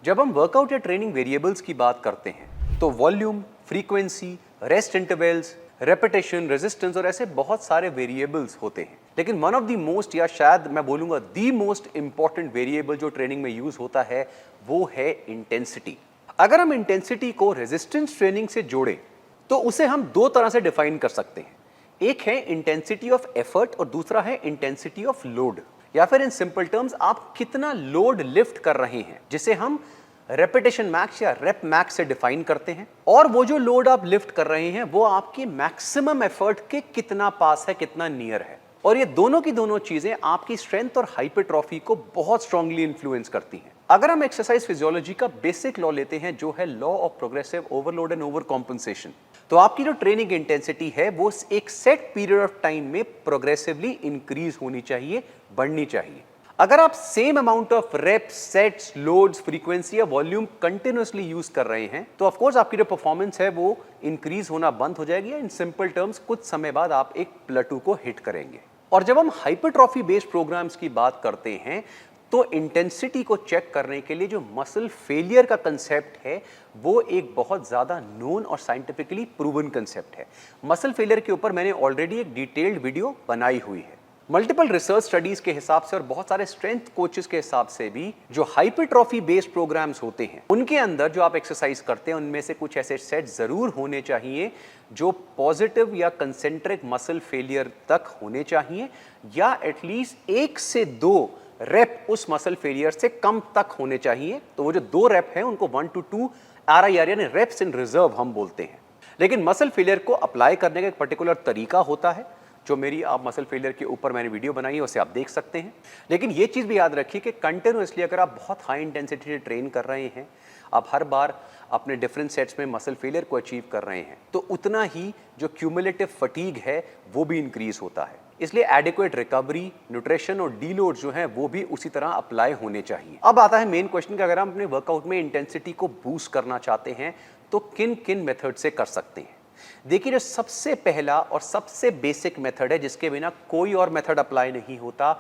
जब हम वर्कआउट या ट्रेनिंग वेरिएबल्स की बात करते हैं तो volume, frequency, rest intervals, repetition, resistance और ऐसे बहुत सारे वेरिएबल्स होते हैं। लेकिन वन ऑफ द मोस्ट या शायद मैं बोलूंगा द मोस्ट इंपॉर्टेंट वेरिएबल जो ट्रेनिंग में यूज होता है वो है इंटेंसिटी। अगर हम इंटेंसिटी को रेजिस्टेंस ट्रेनिंग से जोड़ें तो उसे हम दो तरह से डिफाइन कर सकते हैं। एक है इंटेंसिटी ऑफ एफर्ट और दूसरा है इंटेंसिटी ऑफ लोड, या फिर इन सिंपल टर्म्स आप कितना लोड लिफ्ट कर रहे हैं, जिसे हम रेपिटेशन मैक्स या रेप मैक्स से डिफाइन करते हैं। और वो जो लोड आप लिफ्ट कर रहे हैं वो आपके मैक्सिमम एफर्ट के कितना पास है, कितना नियर है। और ये दोनों की दोनों चीजें आपकी स्ट्रेंथ और हाइपरट्रॉफी को बहुत स्ट्रांगली इन्फ्लुएंस करती हैं। अगर हम एक्सरसाइज फिजियोलॉजी का बेसिक लॉ लेते हैं जो है law of progressive overload and over compensation, तो आपकी जो ट्रेनिंग इंटेंसिटी है वो एक सेट पीरियड ऑफ टाइम में प्रोग्रेसिवली इंक्रीज होनी चाहिए, बढ़नी चाहिए। अगर आप same amount of reps, sets, loads, frequency या वॉल्यूम कंटिन्यूअसली यूज कर रहे हैं तो ऑफ कोर्स आपकी जो परफॉर्मेंस है वो इंक्रीज होना बंद हो जाएगी। इन सिंपल टर्म्स कुछ समय बाद आप एक प्लेटू को हिट करेंगे। और जब हम हाइपरट्रॉफी बेस्ड प्रोग्राम्स की बात करते हैं तो इंटेंसिटी को चेक करने के लिए जो मसल फेलियर का कंसेप्ट है वो एक बहुत ज्यादा नोन और साइंटिफिकली प्रूवन कंसेप्ट है। मसल फेलियर के ऊपर मैंने ऑलरेडी एक डिटेल्ड वीडियो बनाई हुई है। मल्टीपल रिसर्च स्टडीज के हिसाब से और बहुत सारे स्ट्रेंथ कोचेस के हिसाब से भी जो हाइपरट्रॉफी बेस्ड प्रोग्राम्स होते हैं उनके अंदर जो आप एक्सरसाइज करते हैं उनमें से कुछ ऐसे सेट जरूर होने चाहिए जो पॉजिटिव या कंसेंट्रिक मसल फेलियर तक होने चाहिए, या एटलीस्ट 1 से 2 रेप उस मसल फेलियर से कम तक होने चाहिए। तो वो जो 2 रेप हैं उनको 1 to 2 RIR यानी रेप्स इन रिजर्व हम बोलते हैं। लेकिन मसल फेलियर को अप्लाई करने का एक पर्टिकुलर तरीका होता है जो मेरी आप मसल फेलियर के ऊपर मैंने वीडियो बनाई है, उसे आप देख सकते हैं। लेकिन ये चीज़ भी याद रखिए कि कंटिन्यूअसली अगर आप बहुत हाई इंटेंसिटी से ट्रेन कर रहे हैं, आप हर बार अपने डिफरेंट सेट्स में मसल फेलियर को अचीव कर रहे हैं, तो उतना ही जो क्यूमुलेटिव फटीग है वो भी इंक्रीज होता है। इसलिए एडिक्वेट रिकवरी, न्यूट्रिशन और डीलोड जो है वो भी उसी तरह अप्लाई होने चाहिए। अब आता है मेन क्वेश्चन कि अगर हम अपने वर्कआउट में इंटेंसिटी को बूस्ट करना चाहते हैं तो किन किन मेथड से कर सकते हैं। देखिए, जो सबसे पहला और सबसे बेसिक मेथड है जिसके बिना कोई और मेथड अप्लाई नहीं होता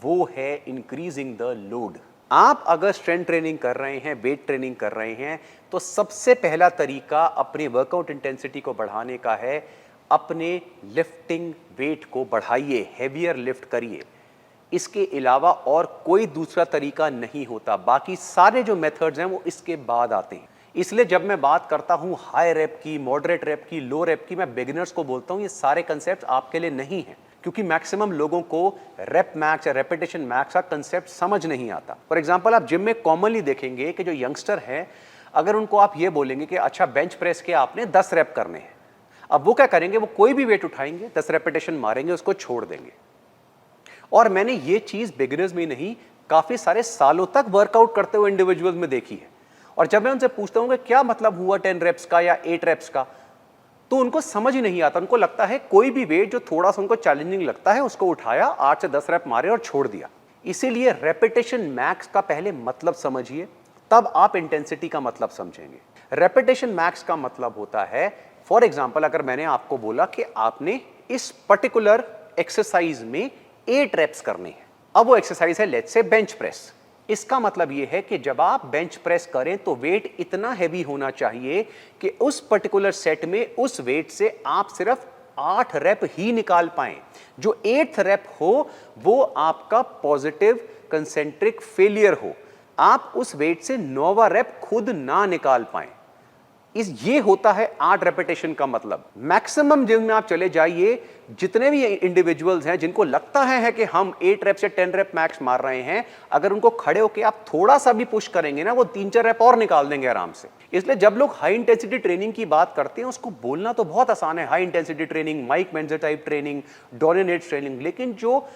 वो है इंक्रीजिंग द लोड। आप अगर स्ट्रेंथ ट्रेनिंग कर रहे हैं, वेट ट्रेनिंग कर रहे हैं, तो सबसे पहला तरीका अपने वर्कआउट इंटेंसिटी को बढ़ाने का है अपने लिफ्टिंग वेट को बढ़ाइए, हेवियर लिफ्ट करिए। इसके अलावा और कोई दूसरा तरीका नहीं होता। बाकी सारे जो मेथड्स हैं वो इसके बाद आते हैं। इसलिए जब मैं बात करता हूं हाई रेप की, मॉडरेट रेप की, लो रेप की, मैं बिगिनर्स को बोलता हूं ये सारे कंसेप्ट आपके लिए नहीं हैं, क्योंकि मैक्सिमम लोगों को रेप मैक्स या रेपिटेशन मैक्स का कंसेप्ट समझ नहीं आता। फॉर एग्जांपल, आप जिम में कॉमनली देखेंगे कि जो यंगस्टर हैं, अगर उनको आप ये बोलेंगे कि अच्छा बेंच प्रेस के आपने 10 रेप करने हैं, अब वो क्या करेंगे, वो कोई भी वेट उठाएंगे, 10 रेपिटेशन मारेंगे, उसको छोड़ देंगे। और मैंने ये चीज बिगिनर्स में नहीं, काफी सारे सालों तक वर्कआउट करते हुए इंडिविजुअल्स में देखी है। और जब मैं उनसे पूछता हूं कि क्या मतलब हुआ 10 रेप्स का या 8 रेप्स का, तो उनको समझ ही नहीं आता। उनको लगता है कोई भी वेट जो थोड़ा सा उनको चैलेंजिंग लगता है उसको उठाया, 8 से 10 रेप मारे और छोड़ दिया। इसीलिए रेपिटेशन मैक्स का पहले मतलब समझिए, तब आप इंटेंसिटी का मतलब समझेंगे। रेपिटेशन मैक्स का मतलब होता है, फॉर एग्जाम्पल, अगर मैंने आपको बोला कि आपने इस पर्टिकुलर एक्सरसाइज में 8 रेप्स करने हैं, अब वो एक्सरसाइज है लेट्स से बेंच प्रेस। इसका मतलब यह है कि जब आप बेंच प्रेस करें तो वेट इतना हैवी होना चाहिए कि उस पर्टिकुलर सेट में उस वेट से आप सिर्फ 8 रेप ही निकाल पाएं। जो 8th रेप हो वो आपका पॉजिटिव कंसेंट्रिक फेलियर हो, आप उस वेट से 9वां रेप खुद ना निकाल पाएं। ये होता है 8 रेपिटेशन का मतलब। मैक्सिमम जिम में आप चले जाइए, जितने भी इंडिविजुअल्स हैं जिनको लगता है कि हम 8 रेप से 10 रेप मैक्स मार रहे हैं, अगर उनको खड़े होकर आप थोड़ा सा भी पुश करेंगे ना, वो 3-4 रेप और निकाल देंगे आराम से। इसलिए जब लोग हाई इंटेंसिटी ट्रेनिंग की बात करते हैं, उसको बोलना तो बहुत आसान है, high intensity training, Mike Mentzer type training, डोनेट ट्रेनिंग, लेकिन जो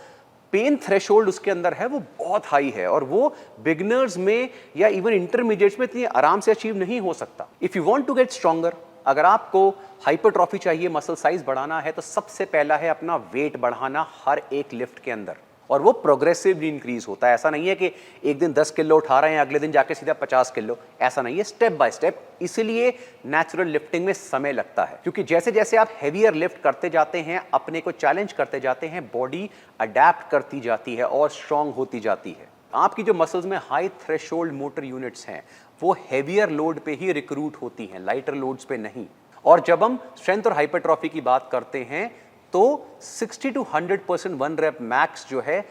पेन थ्रेशोल्ड उसके अंदर है वो बहुत हाई है और वो बिगिनर्स में या इवन इंटरमीडिएट्स में इतनी आराम से अचीव नहीं हो सकता। If you want to get stronger, अगर आपको हाइपरट्रॉफी चाहिए, मसल साइज बढ़ाना है, तो सबसे पहला है अपना वेट बढ़ाना हर एक लिफ्ट के अंदर, और वो प्रोग्रेसिवली इंक्रीज होता है। ऐसा नहीं है कि एक दिन 10 किलो उठा रहे हैं, अगले दिन जाके सीधा 50 किलो, ऐसा नहीं है, स्टेप बाय स्टेप। इसीलिए नेचुरल लिफ्टिंग में समय लगता है, क्योंकि जैसे जैसे आप हेवियर लिफ्ट करते जाते हैं, अपने को चैलेंज करते जाते हैं, बॉडी अडेप्ट करती जाती है और स्ट्रांग होती जाती है। आपकी जो मसल्स में हाई थ्रेशोल्ड मोटर यूनिट्स हैं वो हेवियर लोड पे ही रिक्रूट होती हैं, लाइटर लोड्स पे नहीं। और जब हम स्ट्रेंथ और हाइपरट्रॉफी की बात करते हैं तो 60 to 100% 1 rep मैक्स जो है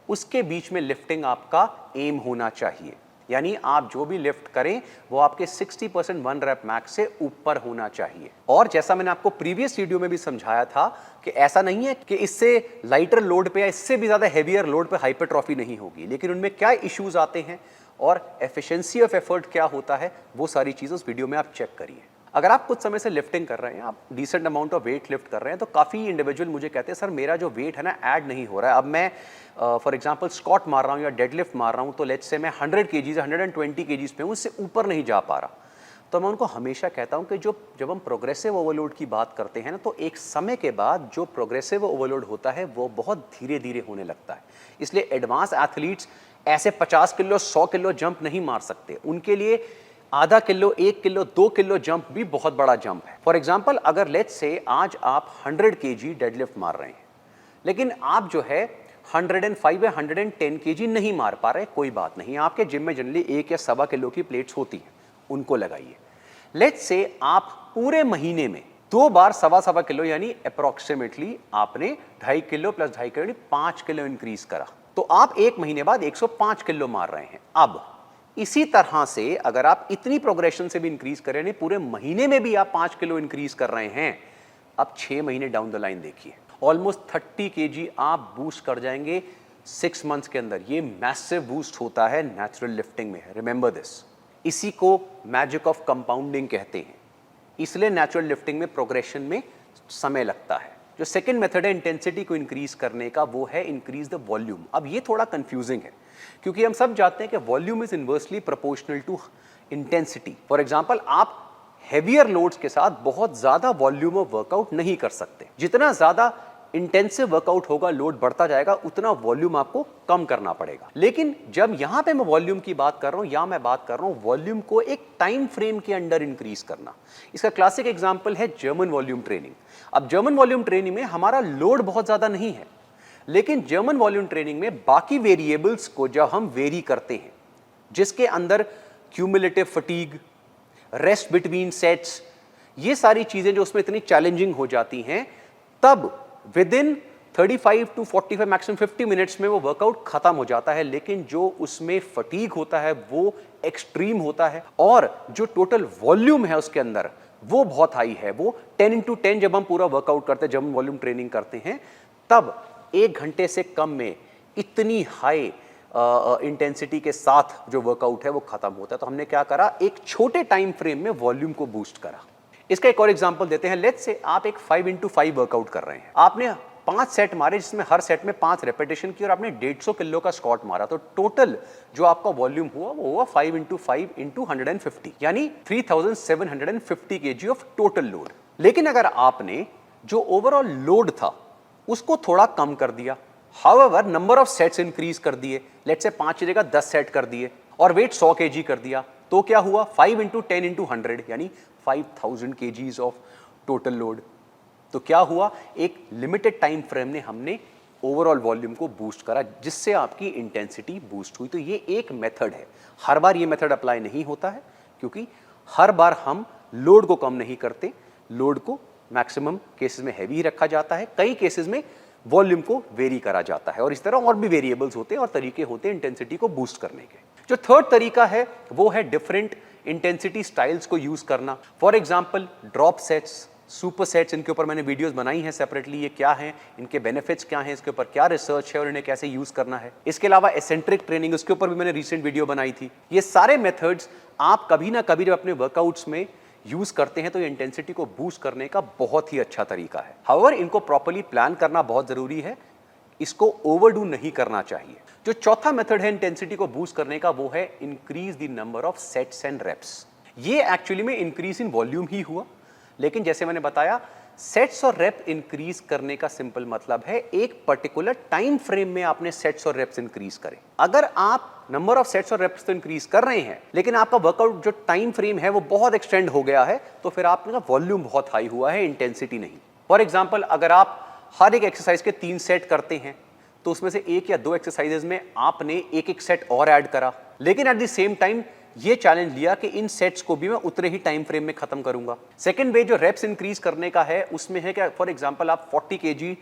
उसके बीच में लिफ्टिंग आपका एम होना चाहिए। यानी आप जो भी लिफ्ट करें वो आपके 60% 1 rep मैक्स से ऊपर होना चाहिए। और जैसा मैंने आपको प्रीवियस वीडियो में भी समझाया था कि ऐसा नहीं है कि इससे लाइटर लोड पे या इससे भी ज्यादा हेवियर लोड पे हाइपरट्रॉफी नहीं होगी, लेकिन उनमें क्या इश्यूज आते हैं और एफिशिएंसी ऑफ एफर्ट क्या होता है, वो सारी चीजें उस वीडियो में आप चेक करिए। अगर आप कुछ समय से लिफ्टिंग कर रहे हैं, आप decent amount of weight lift कर रहे हैं, तो काफ़ी इंडिविजुअल मुझे कहते हैं सर मेरा जो वेट है ना ऐड नहीं हो रहा है। अब मैं फॉर एग्जांपल स्क्वाट मार रहा हूँ या डेडलिफ्ट मार रहा हूँ तो लेट्स से मैं 100 केजीज 120 केजीज पे हूँ, उससे ऊपर नहीं जा पा रहा। तो मैं उनको हमेशा कहता हूँ कि जब हम प्रोग्रेसिव ओवरलोड की बात करते हैं ना, तो एक समय के बाद जो प्रोग्रेसिव ओवरलोड होता है वो बहुत धीरे धीरे होने लगता है। इसलिए एडवांस एथलीट्स ऐसे 50 किलो 100 किलो जंप नहीं मार सकते। उनके लिए आधा किलो 1 किलो 2 किलो जंप भी बहुत बड़ा जंप है। फॉर एग्जाम्पल अगर लेट्स से आज आप 100 केजी डेडलिफ्ट मार रहे हैं, लेकिन आप जो है 105 या 110 केजी नहीं मार पा रहे, कोई बात नहीं, आपके जिम में जनरली 1 या 1.25 किलो की प्लेट्स होती हैं, उनको लगाइए। लेट्स से आप पूरे महीने में 2 बार 1.25 किलो यानी अप्रोक्सीमेटली आपने 2.5 kilo plus 2.5 kilo 5 kilo increase करा, तो आप 1 महीने बाद 105 किलो मार रहे हैं। अब इसी तरह से अगर आप इतनी प्रोग्रेशन से भी इंक्रीज करें, नहीं पूरे महीने में भी आप 5 किलो इंक्रीज कर रहे हैं, अब 6 महीने डाउन द लाइन देखिए ऑलमोस्ट 30 केजी आप बूस्ट कर जाएंगे 6 मंथ्स के अंदर। ये मैसिव बूस्ट होता है नेचुरल लिफ्टिंग में, रिमेंबर दिस। इसी को मैजिक ऑफ कंपाउंडिंग कहते हैं। इसलिए नेचुरल लिफ्टिंग में प्रोग्रेशन में समय लगता है। जो सेकंड मेथड है इंटेंसिटी को इंक्रीज करने का, वो है इंक्रीज द वॉल्यूम। अब ये थोड़ा कंफ्यूजिंग है क्योंकि हम सब जानते हैं कि volume is inversely proportional to intensity. For example आप हेवियर लोड्स के साथ बहुत ज्यादा वॉल्यूम ऑफ वर्कआउट नहीं कर सकते। जितना ज्यादा इंटेंसिव वर्कआउट होगा, लोड बढ़ता जाएगा, उतना वॉल्यूम आपको कम करना पड़ेगा। लेकिन जब यहां पे मैं वॉल्यूम की बात कर रहा हूं या मैं बात कर रहा हूं वॉल्यूम को एक टाइम फ्रेम के अंडर इंक्रीज करना, इसका क्लासिक एग्जांपल है जर्मन वॉल्यूम ट्रेनिंग। अब जर्मन वॉल्यूम ट्रेनिंग में हमारा लोड बहुत ज्यादा नहीं है, लेकिन जर्मन वॉल्यूम ट्रेनिंग में बाकी वेरिएबल्स को जब हम वेरी करते हैं, जिसके अंदर cumulative fatigue, rest between sets, ये सारी चीजें जो उसमें इतनी चैलेंजिंग हो जाती हैं, तब with in 35 to 45 maximum 50 minutes में वो वर्कआउट खत्म हो जाता है। लेकिन जो उसमें फटीग होता है वो एक्सट्रीम होता है और जो टोटल वॉल्यूम है उसके अंदर वो बहुत हाई है। वो 10x10 जब हम पूरा वर्कआउट करते हैं, जब हम वॉल्यूम ट्रेनिंग करते हैं, तब 1 घंटे से कम में इतनी हाई इंटेंसिटी के साथ जो वर्कआउट है वो खत्म होता है। तो हमने क्या करा, एक छोटे टाइम फ्रेम में वॉल्यूम को बूस्ट करा। इसका एक और एग्जांपल देते हैं। लेट्स से आप एक 5x5 वर्कआउट कर रहे हैं, आपने 5 सेट मारे जिसमें हर सेट में 5 रेपिटेशन की और आपने 150 किलो का स्क्वाट मारा, तो टोटल जो आपका वॉल्यूम हुआ वो हुआ 5x5 × 150 यानी 3750 केजी ऑफ टोटल लोड। लेकिन अगर आपने जो ओवरऑल लोड था उसको थोड़ा कम कर दिया, however number of sets increase कर दिए, लेट्स से 5 की जगह 10 सेट कर दिए और वेट 100 केजी कर दिया, तो क्या हुआ 5x10 × 100 यानी 5000 केजीज ऑफ टोटल लोड। तो क्या हुआ, एक लिमिटेड टाइम फ्रेम में हमने ओवरऑल वॉल्यूम को बूस्ट करा जिससे आपकी इंटेंसिटी बूस्ट हुई। तो ये एक मेथड है। हर बार ये मेथड अप्लाई नहीं होता है क्योंकि हर बार हम लोड को कम नहीं करते, लोड को मैक्सिमम केसेस में हैवी रखा जाता है, कई केसेस में वॉल्यूम को वेरी करा जाता है और इस तरह और भी वेरिएबल्स होते हैं और तरीके होते हैं इंटेंसिटी को बूस्ट करने के। जो थर्ड तरीका है वो है डिफरेंट इंटेंसिटी स्टाइल्स को यूज करना। For example drop sets, super sets, इनके ऊपर मैंने वीडियोस बनाई हैं सेपरेटली, ये क्या हैं, इनके बेनिफिट्स क्या हैं, इसके ऊपर क्या रिसर्च है और इन्हें कैसे यूज करना है। इसके अलावा एसेंट्रिक ट्रेनिंग, उसके ऊपर भी मैंने रिसेंट वीडियो बनाई थी। ये सारे मेथड्स आप कभी ना कभी जब अपने वर्कआउट्स में यूज करते हैं तो ये इंटेंसिटी को बूस्ट करने का बहुत ही अच्छा तरीका है। हाउएवर इनको प्रॉपर्ली प्लान करना बहुत जरूरी है, इसको ओवरडू नहीं करना चाहिए। जो चौथा मेथड है इंटेंसिटी को बूस्ट करने का वो है increase the number of sets and reps. ये एक्चुअली में इंक्रीज इन वॉल्यूम ही हुआ, लेकिन जैसे मैंने बताया सेट्स और रेप इंक्रीज करने का सिंपल मतलब है एक पर्टिकुलर टाइम फ्रेम में आपने सेट्स और रेप्स इंक्रीज करें। अगर आप नंबर ऑफ सेट्स और रेप्स तो इंक्रीज कर रहे हैं लेकिन आपका वर्कआउट जो टाइम फ्रेम है वो बहुत एक्सटेंड हो गया है, तो फिर आपका वॉल्यूम बहुत हाई हुआ है, इंटेंसिटी नहीं। फॉर एग्जाम्पल अगर आप हर एक एक्सरसाइज के 3 सेट करते हैं तो उसमें से 1 या 2 एक्सरसाइजेज में आपने एक सेट और ऐड करा, लेकिन एट द सेम टाइम ये चैलेंज लिया कि इन सेट्स को भी मैं उतने ही टाइम फ्रेम में खत्म करूंगा। सेकंड वे जो रेप्स इंक्रीज करने का है उसमें है कि फॉर एग्जांपल आप 40 केजी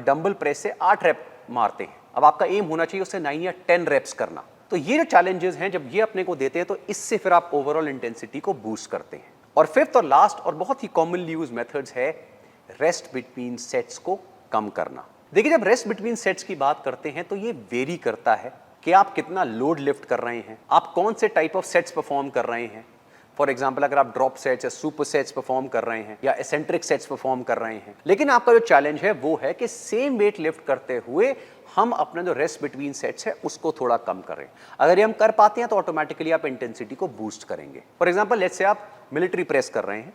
डंबल प्रेस से 8 रेप मारते हैं, अब आपका एम होना चाहिए उससे 9 या 10 रेप्स करना। तो ये जो चैलेंजेस हैं जब ये अपने को देते हैं तो इससे फिर आप ओवरऑल इंटेंसिटी को बूस्ट करते हैं। और फिफ्थ और लास्ट और बहुत ही कॉमनली यूज मेथड्स है रेस्ट बिटवीन सेट्स को कम करना। देखिए जब रेस्ट बिटवीन सेट्स की बात करते हैं तो ये वेरी करता है कि आप कितना लोड लिफ्ट कर रहे हैं, आप कौन से टाइप ऑफ सेट्स परफॉर्म कर रहे हैं। फॉर एग्जाम्पल अगर आप ड्रॉप सेट्स या सुपर सेट्स परफॉर्म कर रहे हैं या एसेंट्रिक सेट्स परफॉर्म कर रहे हैं, लेकिन आपका जो चैलेंज है वो है कि सेम वेट लिफ्ट करते हुए हम अपना जो रेस्ट बिटवीन सेट्स है उसको थोड़ा कम करें। अगर ये हम कर पाते हैं तो ऑटोमेटिकली आप इंटेंसिटी को बूस्ट करेंगे। फॉर एग्जाम्पल लेट्स से आप मिलिट्री प्रेस कर रहे हैं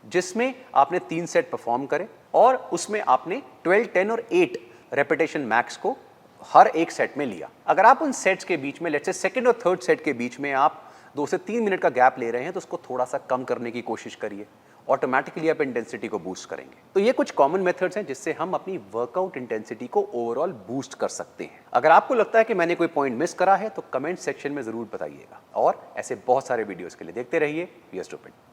जिसमें आपने 3 सेट परफॉर्म करे और उसमें आपने 12, 10 और 8 रेपिटेशन मैक्स को हर एक सेट में लिया। अगर आप उन सेट्स के बीच में लेट्स से सेकंड और थर्ड सेट के बीच में आप 2 से 3 मिनट का गैप ले रहे हैं तो उसको थोड़ा सा कम करने की कोशिश करिए, ऑटोमेटिकली आप इंटेंसिटी को बूस्ट करेंगे। तो ये कुछ कॉमन मेथड्स हैं जिससे हम अपनी वर्कआउट इंटेंसिटी को ओवरऑल बूस्ट कर सकते हैं। अगर आपको लगता है कि मैंने कोई पॉइंट मिस करा है तो कमेंट सेक्शन में जरूर बताइएगा और ऐसे बहुत सारे वीडियोस के लिए देखते रहिए वी आर स्टूपिड।